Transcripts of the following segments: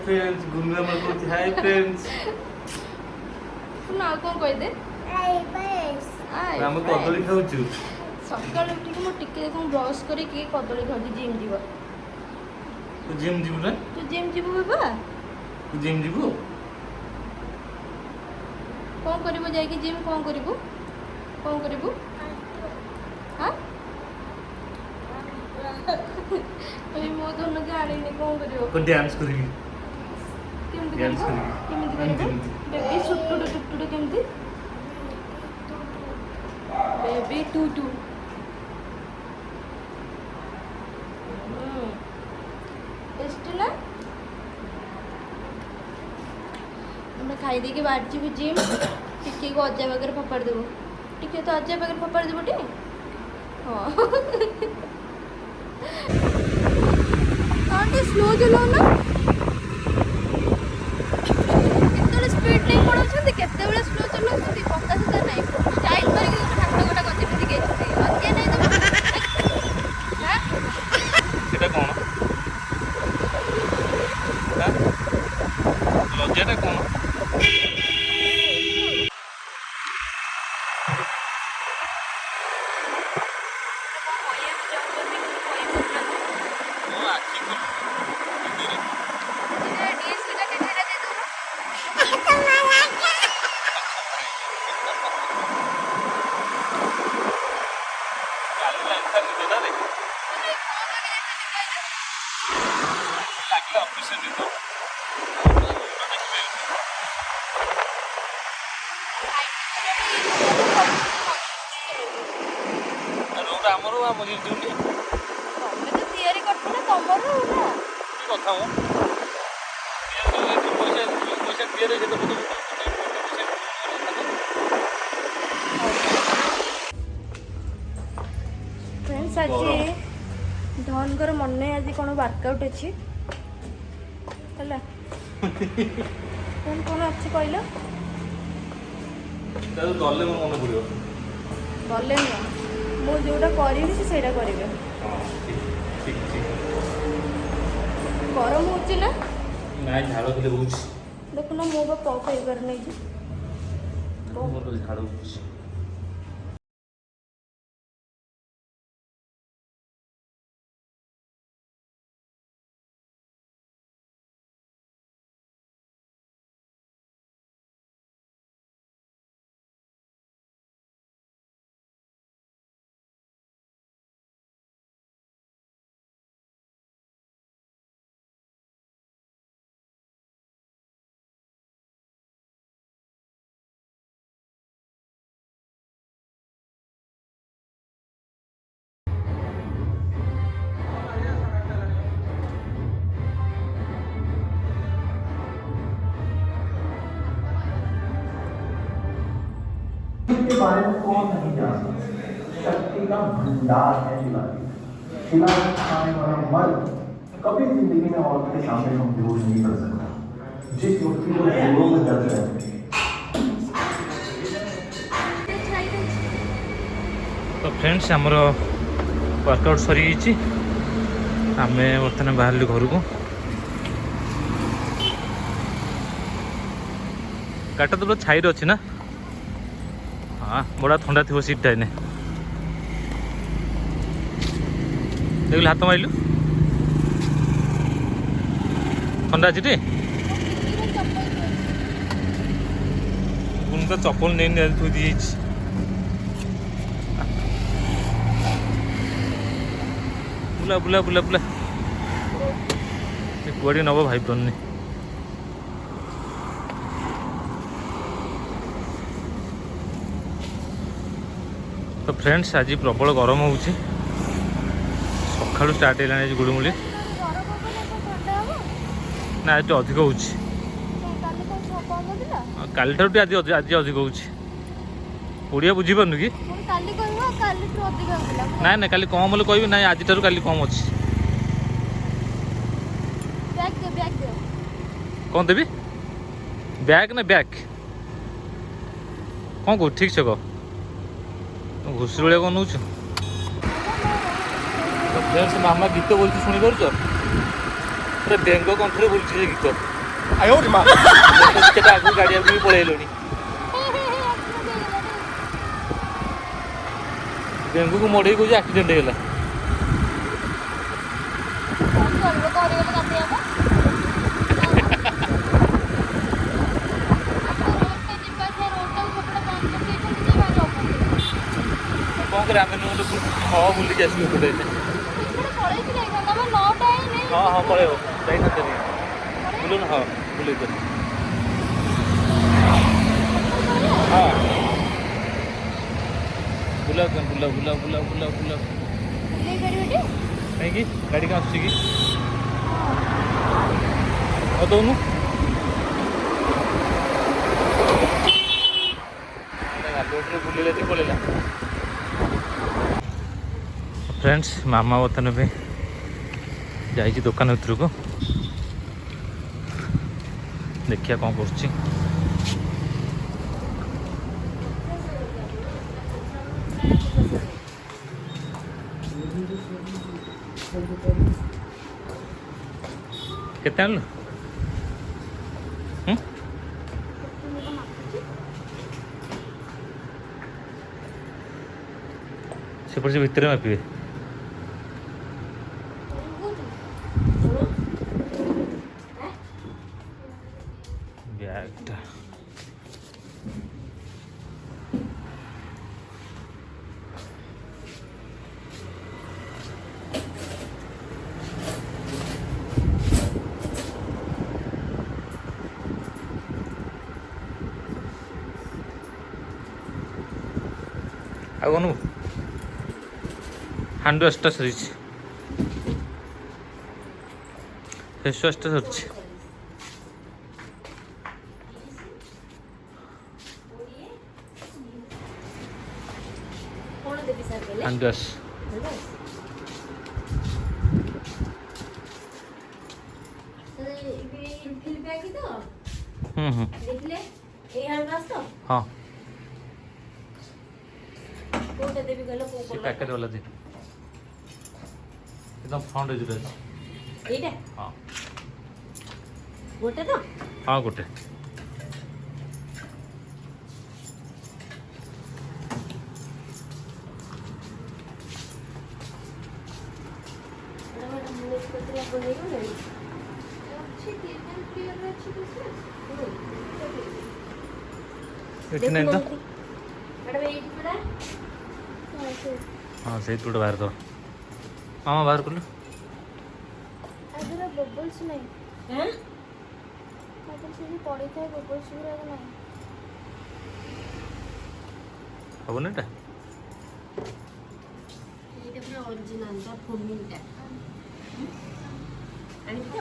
Friends Gungun हमर को hi friends ना कौन कह दे हम कदली खाउछु सकाल उठिक मो टिके देखो ब्रश करी के कदली खाऊँ जिम जीव तू जिम जीबु ना तू जिम जीव बाबा तू जिम जीबु कौन करिबो जाई कि जिम कौन करिबो हां अरे मो तो न जाने नहीं कौन करिबो को डांस करिबी केमती डांस करिबो करिबी केमती करिबो बेबी टुटुटु केमती बेबी टू टेस्ट ना मैं खाई दे के बाहर जी जिम टिके को अज्जा वगैरह फपाड़ देबो टिके तो अज्जा वगैरह फपाड़ देबो टी हां आंटी स्लो चलाओ ना कितने स्पीड नहीं पड़ोछंती केते बेले स्लो चलाउछंती पता सुधा नहीं स्टाइल मारी के हाथ गोटा गति पिटी के अज्जा नहीं तो हां सेटा कोन हां लज्जाटा कोन मुझे जुनी तमे तो तैयारी करथु ना तमरो ना কথা মো पैसा दिए रे तो फ्रेंड्स आज धनकर मन नहीं आज कौन वर्कआउट अच्छी है कौन कौन अच्छी कहल गले मोर मन पड़ो गले नुह मु जोटा करी से करेंगे गरम हो ना ना झाड़ के हो देखुन मो पफ हो पार नहीं झाड़ हो के बारे में कौन नहीं जानता शक्ति का भंडार है शिलाजीत शिलाजीत खाने वाला मर्द कभी जिंदगी में औरत के सामने कमजोर नहीं कर सकता जिस व्यक्ति को जोड़ों में दर्द है तो फ्रेंड्स आमर वर्कआउट सरी आम बर्तमान बाहर घर को गाटा तो पूरा छाई अच्छी ना हाँ बड़ा ठंडा थी सीट टाइम देख हाथ मारिलु ठंडा अच्छी तो चप्पल नहीं थी दी बुला बुला बुला बुला कुआड़ी नब भाई पारनी तो फ्रेंड्स आज प्रबल गरम हो सका स्टार्ट है गुड़मुड़ी ना आज अधिक हो काली ठार आज आज अधिक हो ओडिया बुझीपार कि ना ना काली कम बोले कह ना आज ठार काली कम अच्छी कौन देवी बैग ना बैग कौन कह ठीक से कह घुषुरी भाया कौन नौ फ्रेंड्स मामा गीत बोलती शुणी पार पूरा बेंग कंठे बोलती गीत ସେଟା ଆଗକୁ ଗାଡ଼ି ଆଗକୁ ବି ପଳେଇଲୁଣି। ଡେଙ୍ଗୁକୁ ମୋଡ଼େଇ କହୁଛି ଆକ୍ସିଡେଣ୍ଟ ହେଇଗଲା। କ'ଣ କରିବା ଆମେ ନହେଲେ ବୁଲିକି ଆସିଲୁ ଗୋଟେ। ହଁ ହଁ ପଳେଇବ ଯାଇଥାନ୍ତେ ବୁଲୁନ। ହଁ ବୁଲେଇ ଦେବେ। ହଁ ବୁଲା ବୁଲା ବୁଲା ବୁଲା ବୁଲା ବୁଲା କାହିଁକି ଗାଡ଼ି କ'ଣ ଆସୁଛି କି? ହଁ ଦଉନୁ। ବୁଲିଲେ ଯେ ପଳେଇଲା। ଫ୍ରେଣ୍ଡସ୍ ମାମା ବର୍ତ୍ତମାନ ପାଇଁ ଯାଇଛି ଦୋକାନ ଭିତରକୁ, ଦେଖିବା କ'ଣ କରୁଛି। କେତେ ଆଣିଲୁ? ସେପଟେ ସେ ଭିତରେ ମାପିବେ। ବ୍ୟାଗ୍ଟା ଆଉ କଣ ହ୍ୟାଣ୍ଡ ୱାଶ୍ଟା ସରିଛି, ଫେସ୍ ୱାଶ୍ଟା ସରିଛି। ହ୍ୟାଣ୍ଡ ୱାଶ୍ ହଁ ସେ ପ୍ୟାକେଟ୍ ବାଲା ଦେ एकदम फ्रंट एज अछि एटा हां गोटे तो हां गोटे एटी नाइन तो हाँ से तोड़ बाहर दो मामा बाहर कर लो अगर बबल्स नहीं हैं अगर से पड़ी था बबल्स पूरा नहीं अब ना टा ये पूरा ओरिजिनल दा फोमिंग टा आणि तो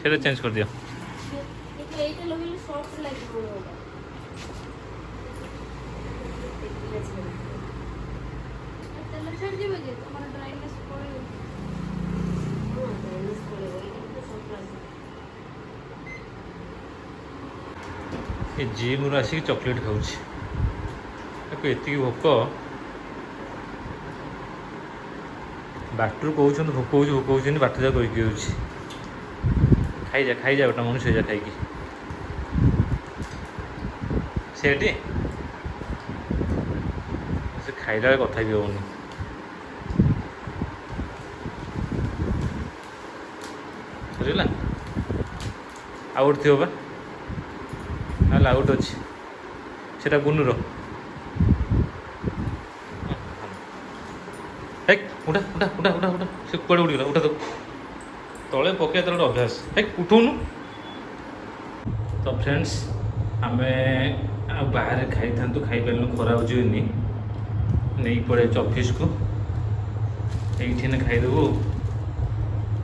सेटा चेंज कर दियो এইটা লগেলে সফট লাগিব ওটা তেল ছেড়ে দিবে যে তোমার ড্রাইনেস পড়ে ড্রাইনেস পড়ে এইটা তো সফট লাগবে ए जिम रू आसिक चॉकलेट खाऊँ एति भोक बाटर कौन भोक हो भोक हो बाट जा करके खाई जा गोटा मनुष्य जा खाई सेठी से खाइला कथा भी होनी सरीला आउट थी बा ना आउट अच्छी से गुनुर उठा उठा उठा उठा उठा से कड़े उड़गला उठा तो तले पकड़ तर गोटे अभ्यास उठौनु तो फ्रेंड्स आम बाहर खाई था खाई पार्लु खरा हो नहीं पड़े ऑफिस को ये खाईदेबू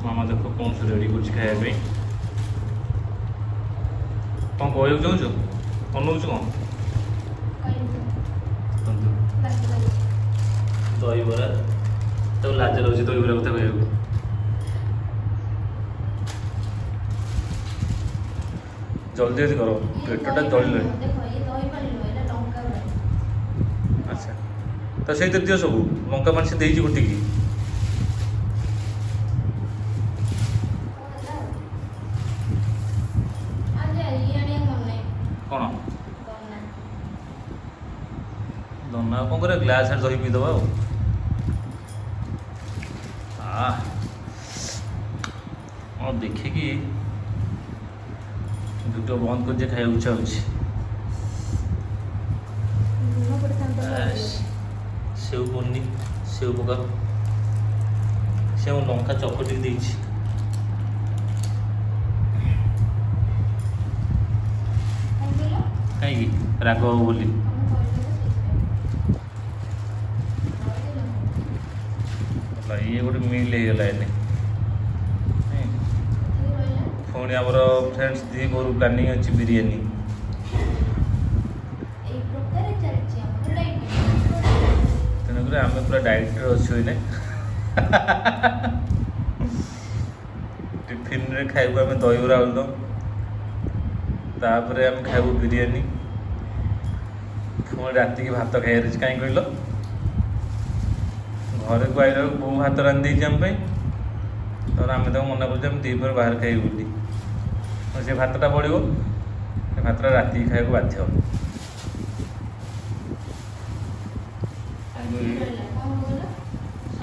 मामा देख कौन से रेडी कर खायापी कौन कहू चाहूँ अनौच कौन दहीबरा तो लाज लगे दहीबरा कथा कह जल्दी जल्दी करो पेटटा जल्दी अच्छा ତ ସେଇଥିରେ ଦିଅ ସବୁ ଲଙ୍କା ପାଣି ସେ ଦେଇଛି ଗୋଟିକି। କ'ଣ ଦନା କ'ଣ କରିବା ଗ୍ଲାସ୍ ଆଡ଼େ ଦହି ପିଇଦେବା ଆଉ। ଦେଖିକି ଭିଡ଼ିଓ ବନ୍ଦ କରି ଖାଇବାକୁ ଇଚ୍ଛା ହେଉଛି। ସେଉ ପନି ସେଉ ପକା ସେ ଆମ ଲଙ୍କା ଚକଟିକି ଦେଇଛି। କାହିଁକି ରାଗ ହବ ବୋଲି। ଇଏ ଗୋଟେ ମିଲ୍ ହେଇଗଲା ଏନେ। ପୁଣି ଆମର ଫ୍ରେଣ୍ଡସ୍ ଦ୍ୱିପହରୁ ପ୍ଲାନିଂ ଅଛି ବିରିୟାନୀ। ତେଣୁକରି ଆମେ ପୁରା ଡାଇଟ୍ରେ ଅଛୁ ଏଇନେ। ଟିଫିନ୍ରେ ଖାଇବୁ ଆମେ ଦହିବରା ଆଳୁଦମ୍, ତାପରେ ଆମେ ଖାଇବୁ ବିରିୟାନୀ, ପୁଣି ରାତିକି ଭାତ ଖାଇବାର ଅଛି। କାହିଁକି କହିଲ ଘରକୁ ଆଇଲା ବେଳକୁ ବୋଉ ଭାତ ରାନ୍ଧିଦେଇଛି ଆମ ପାଇଁ। ତାପରେ ଆମେ ତାକୁ ମନା କରୁଛୁ ଆମେ ଦ୍ୱିପହରେ ବାହାରେ ଖାଇବୁ ବୋଲି। ସେ ଭାତଟା ବଳିବ, ସେ ଭାତଟା ରାତିକି ଖାଇବାକୁ ବାଧ୍ୟ।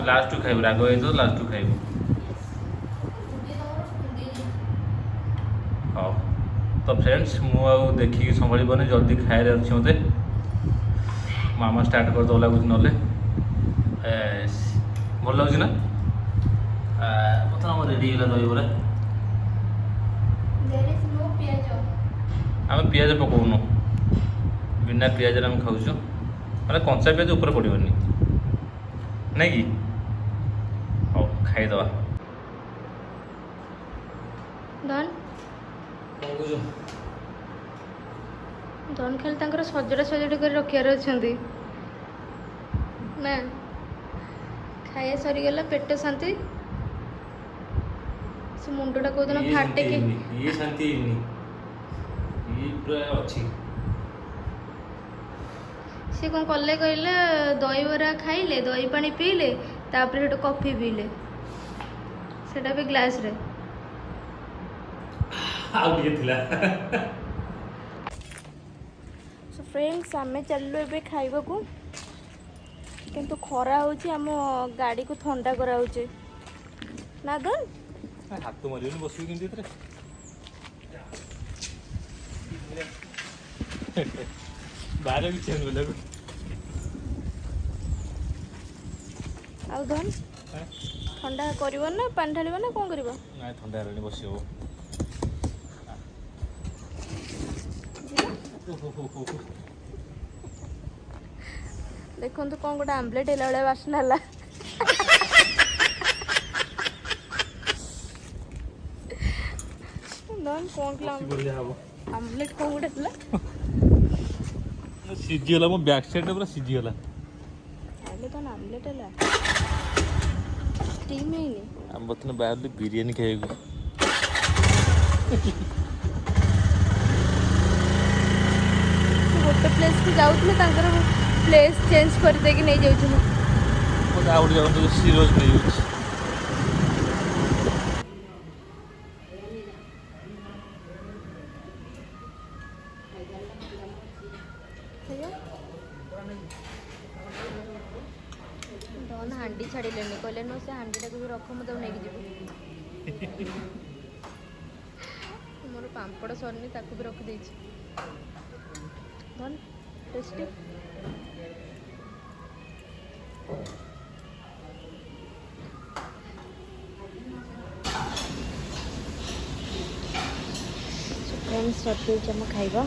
ଲାଷ୍ଟକୁ ଖାଇବୁ, ରାଗ ହେଇଥିବ ଲାଷ୍ଟକୁ ଖାଇବୁ। ହଉ ତ ଫ୍ରେଣ୍ଡସ୍ ମୁଁ ଆଉ ଦେଖିକି ସମ୍ଭାଳିବନି, ଜଲ୍ଦି ଖାଇବାର ଅଛି ମୋତେ। ମାମା ଷ୍ଟାର୍ଟ କରିଦେବ ଲାଗୁଛି। ନହେଲେ ଭଲ ଲାଗୁଛି ନା? ବର୍ତ୍ତମାନ ଆମର ରେଡ଼ି ହେଇଗଲା ଦହିବରା। ଆମେ ପିଆଜ ପକାଉନୁ, ବିନା ପିଆଜରେ ଆମେ ଖାଉଛୁ। ମାନେ କଞ୍ଚା ପିଆଜ ଉପରେ ପଡ଼ିବନି, ନାଇଁ କି? ହଉ ଖାଇଦେବା। ଡନ୍ ଖାଲି ତାଙ୍କର ସଜଡ଼ା ସଜଡ଼ି କରି ରଖିବାର ଅଛନ୍ତି ନା। ଖାଇବା ସରିଗଲା, ପେଟ ଶାନ୍ତି। ସେ ମୁଣ୍ଡଟା କୋଉଦିନ ଫାଟିକି ଇଏ ଶାନ୍ତି ହେଇନି, ଇଏ ପୁରା ଅଛି। ସେ କ'ଣ କଲେ କହିଲେ, ଦହିବରା ଖାଇଲେ, ଦହି ପାଣି ପିଇଲେ, ତାପରେ ସେଠୁ କଫି ପିଇଲେ, ସେଟା ବି ଗ୍ଲାସରେ। ଆଉ ଟିକେ ଥିଲା। ସୋ ଫ୍ରେଣ୍ଡସ୍ ଆମେ ଚାଲିଲୁ ଏବେ ଖାଇବାକୁ, କିନ୍ତୁ ଖରା ହେଉଛି, ଆମ ଗାଡ଼ିକୁ ଥଣ୍ଡା କରାହେଉଛି ନା ଦନ୍। ହାତ ମାରିବନି, ବସିବି କେମିତି ଏଥିରେ? ବାହାରେ କିଛି ହେଉନି। ଆଉ ଧନ ଥଣ୍ଡା କରିବ ନା ପାଣି ଢାଳିବ ନା କ'ଣ କରିବ? ନାଇଁ ଥଣ୍ଡା ହେଲାଣି, ବସି ହବ। ଦେଖନ୍ତୁ କ'ଣ ଗୋଟେ ଆମ୍ଲେଟ୍ ହେଲା ଭଳିଆ ବାସ୍ନା ହେଲା। ଆମ୍ଲେଟ୍ କ'ଣ ଗୋଟେ ହେଲା, ସିଝିଗଲା। ମୋ ବ୍ୟାକ୍ ସାଇଡ଼୍ରେ ପୁରା ସିଝିଗଲା। ତାହେଲେ ତ ଆମ୍ଲେଟ୍ ହେଲା, ଷ୍ଟିମ୍ ହେଇନି। ଆମେ ବର୍ତ୍ତମାନ ବାହାରିଲୁ ବିରିୟାନୀ ଖାଇବାକୁ। ଗୋଟେ ପ୍ଲେସ୍କୁ ଯାଉଥିଲେ, ତାଙ୍କର ପ୍ଲେସ୍ ଚେଞ୍ଜ କରିଦେଇକି ନେଇଯାଉଛନ୍ତି। ଆଉ ଗୋଟେ ଜାଗାରେ ସିରିୟସ୍ ନେଇଯାଉଛି। ଡନ୍ ହାଣ୍ଡି ଛାଡ଼ିଲେନି, କହିଲେ ନୁ ସେ ହାଣ୍ଡିଟାକୁ ବି ରଖ, ମୁଁ ତାକୁ ନେଇକି ଯିବି। ମୋର ପାମ୍ପଡ଼ ସରିନି, ତାକୁ ବି ରଖିଦେଇଛି। ଡନ୍ ଟେଷ୍ଟି। ଫ୍ରେଣ୍ଡସ୍ ସରିଯାଇଛି ଆମ ଖାଇବା।